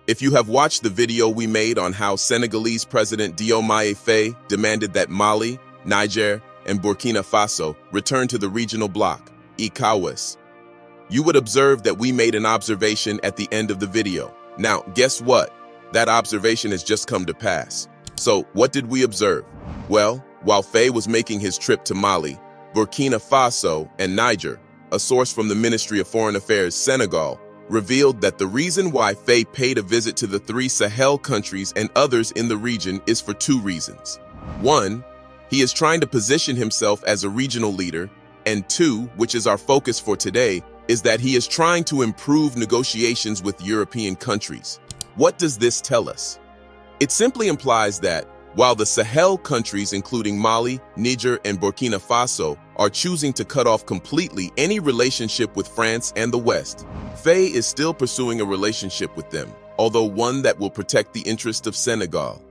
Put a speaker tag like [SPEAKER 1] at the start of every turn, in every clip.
[SPEAKER 1] If you have watched the video we made on how Senegalese President Diomaye Faye demanded that Mali, Niger, and Burkina Faso return to the regional bloc, ECOWAS, you would observe that we made an observation at the end of the video. Now, guess what? That observation has just come to pass. So, what did we observe? Well, while Faye was making his trip to Mali, Burkina Faso, and Niger, a source from the Ministry of Foreign Affairs, Senegal, revealed that the reason why Faye paid a visit to the 3 Sahel countries and others in the region is for 2 reasons. 1, he is trying to position himself as a regional leader, and 2, which is our focus for today, is that he is trying to improve negotiations with European countries. What does this tell us? It simply implies that, while the Sahel countries, including Mali, Niger, and Burkina Faso, are choosing to cut off completely any relationship with France and the West, Faye is still pursuing a relationship with them, although one that will protect the interest of Senegal.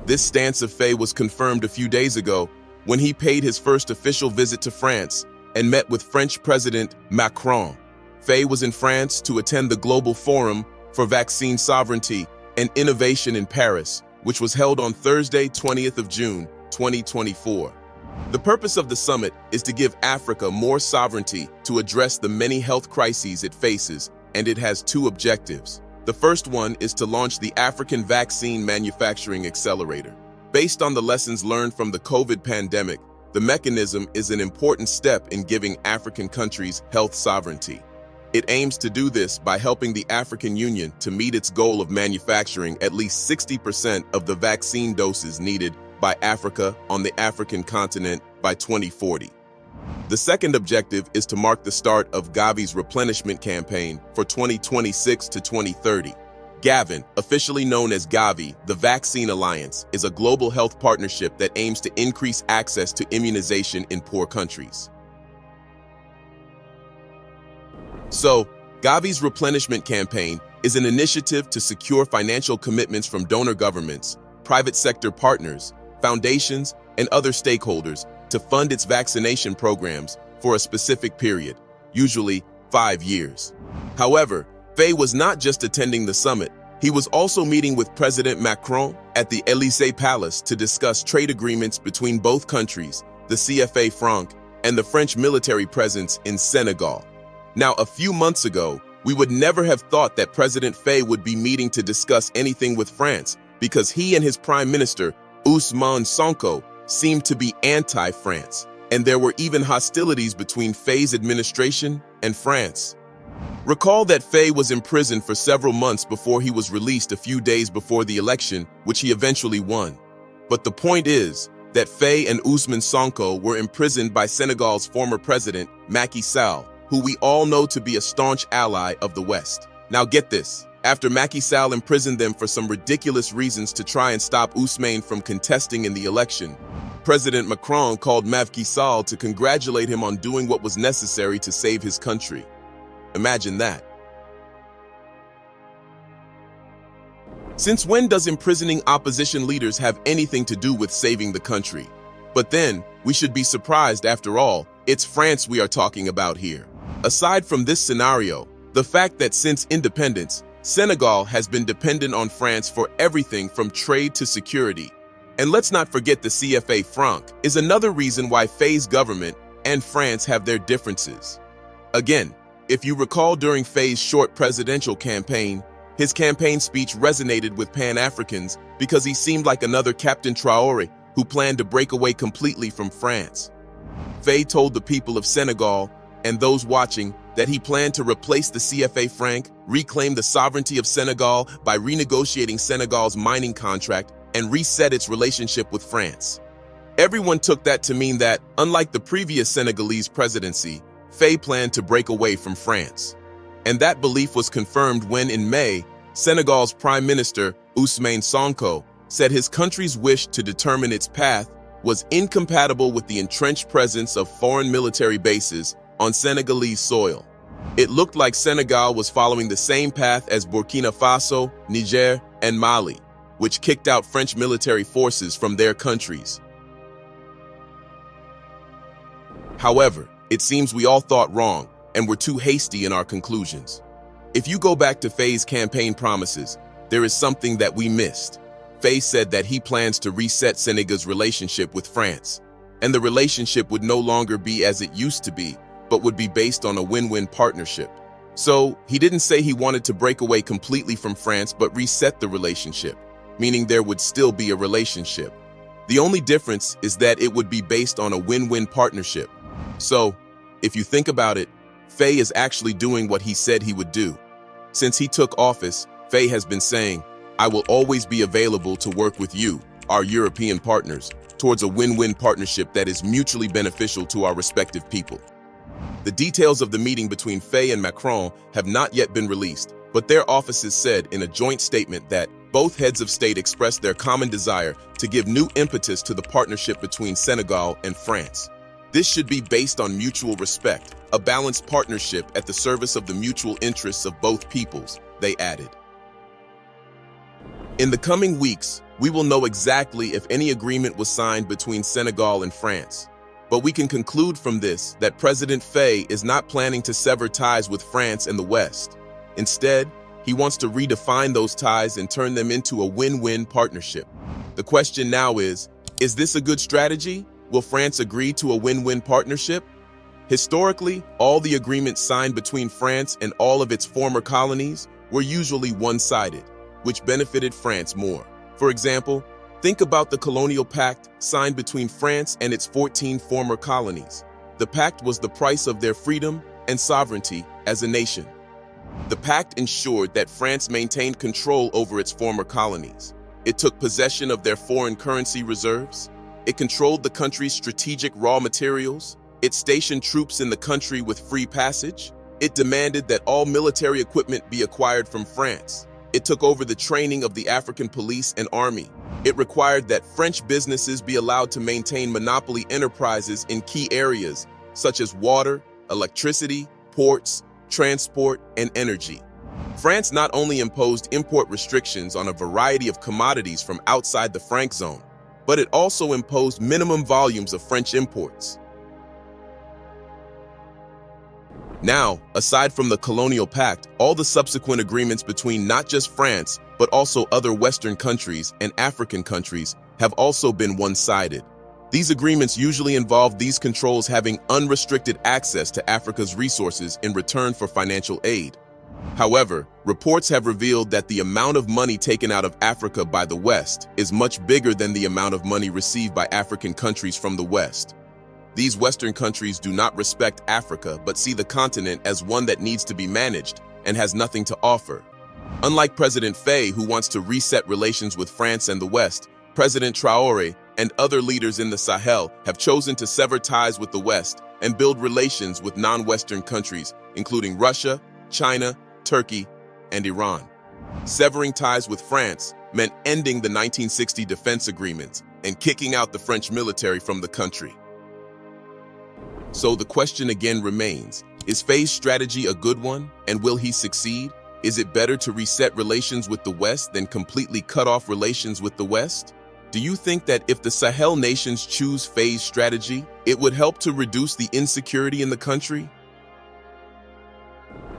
[SPEAKER 1] This stance of Faye was confirmed a few days ago when he paid his first official visit to France and met with French President Macron. Faye was in France to attend the Global Forum for Vaccine Sovereignty and Innovation in Paris, which was held on Thursday, 20th of June, 2024. The purpose of the summit is to give Africa more sovereignty to address the many health crises it faces, and it has 2 objectives. The first one is to launch the African Vaccine Manufacturing Accelerator. Based on the lessons learned from the COVID pandemic, the mechanism is an important step in giving African countries health sovereignty. It aims to do this by helping the African Union to meet its goal of manufacturing at least 60% of the vaccine doses needed by Africa on the African continent by 2040. The second objective is to mark the start of Gavi's replenishment campaign for 2026 to 2030. Gavin, officially known as Gavi, the Vaccine Alliance, is a global health partnership that aims to increase access to immunization in poor countries. So, Gavi's replenishment campaign is an initiative to secure financial commitments from donor governments, private sector partners, foundations, and other stakeholders to fund its vaccination programs for a specific period, usually 5 years. However, Faye was not just attending the summit, he was also meeting with President Macron at the Élysée Palace to discuss trade agreements between both countries, the CFA Fran, and the French military presence in Senegal. Now, a few months ago, we would never have thought that President Faye would be meeting to discuss anything with France because he and his Prime Minister, Ousmane Sonko, seemed to be anti-France, and there were even hostilities between Faye's administration and France. Recall that Faye was imprisoned for several months before he was released a few days before the election, which he eventually won. But the point is that Faye and Ousmane Sonko were imprisoned by Senegal's former president, Macky Sall, who we all know to be a staunch ally of the West. Now get this, after Macky Sall imprisoned them for some ridiculous reasons to try and stop Ousmane from contesting in the election, President Macron called Macky Sall to congratulate him on doing what was necessary to save his country. Imagine that. Since when does imprisoning opposition leaders have anything to do with saving the country? But then, we should be surprised after all, it's France we are talking about here. Aside from this scenario, the fact that since independence, Senegal has been dependent on France for everything from trade to security. And let's not forget the CFA Fran is another reason why Faye's government and France have their differences. Again, if you recall during Faye's short presidential campaign, his campaign speech resonated with Pan-Africans because he seemed like another Captain Traoré who planned to break away completely from France. Faye told the people of Senegal and those watching that he planned to replace the CFA Fran, reclaim the sovereignty of Senegal by renegotiating Senegal's mining contract and reset its relationship with France. Everyone took that to mean that, unlike the previous Senegalese presidency, Faye planned to break away from France. And that belief was confirmed when, in May, Senegal's Prime Minister, Ousmane Sonko, said his country's wish to determine its path was incompatible with the entrenched presence of foreign military bases on Senegalese soil. It looked like Senegal was following the same path as Burkina Faso, Niger, and Mali, which kicked out French military forces from their countries. However, it seems we all thought wrong and were too hasty in our conclusions. If you go back to Faye's campaign promises, there is something that we missed. Faye said that he plans to reset Senegal's relationship with France, and the relationship would no longer be as it used to be, but would be based on a win-win partnership. So, he didn't say he wanted to break away completely from France but reset the relationship, meaning there would still be a relationship. The only difference is that it would be based on a win-win partnership. So, if you think about it, Faye is actually doing what he said he would do. Since he took office, Faye has been saying, "I will always be available to work with you, our European partners, towards a win-win partnership that is mutually beneficial to our respective people." The details of the meeting between Faye and Macron have not yet been released, but their offices said in a joint statement that both heads of state expressed their common desire to give new impetus to the partnership between Senegal and France. This should be based on mutual respect, a balanced partnership at the service of the mutual interests of both peoples, they added. In the coming weeks, we will know exactly if any agreement was signed between Senegal and France. But we can conclude from this that President Faye is not planning to sever ties with France and the West. Instead, he wants to redefine those ties and turn them into a win-win partnership. The question now is this a good strategy? Will France agree to a win-win partnership? Historically, all the agreements signed between France and all of its former colonies were usually one-sided, which benefited France more. For example, think about the colonial pact signed between France and its 14 former colonies. The pact was the price of their freedom and sovereignty as a nation. The pact ensured that France maintained control over its former colonies. It took possession of their foreign currency reserves. It controlled the country's strategic raw materials. It stationed troops in the country with free passage. It demanded that all military equipment be acquired from France. It took over the training of the African police and army. It required that French businesses be allowed to maintain monopoly enterprises in key areas, such as water, electricity, ports, transport, and energy. France not only imposed import restrictions on a variety of commodities from outside the franc zone, but it also imposed minimum volumes of French imports. Now, aside from the colonial pact, all the subsequent agreements between not just France, but also other Western countries and African countries have also been one-sided. These agreements usually involve these controls having unrestricted access to Africa's resources in return for financial aid. However, reports have revealed that the amount of money taken out of Africa by the West is much bigger than the amount of money received by African countries from the West. These Western countries do not respect Africa but see the continent as one that needs to be managed and has nothing to offer. Unlike President Faye, who wants to reset relations with France and the West, President Traoré and other leaders in the Sahel have chosen to sever ties with the West and build relations with non-Western countries, including Russia, China, Turkey, and Iran. Severing ties with France meant ending the 1960 defense agreements and kicking out the French military from the country. So the question again remains, is Faye's strategy a good one, and will he succeed? Is it better to reset relations with the West than completely cut off relations with the West? Do you think that if the Sahel nations choose Faye's strategy, it would help to reduce the insecurity in the country?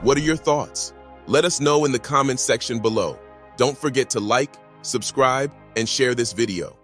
[SPEAKER 1] What are your thoughts? Let us know in the comments section below. Don't forget to like, subscribe, and share this video.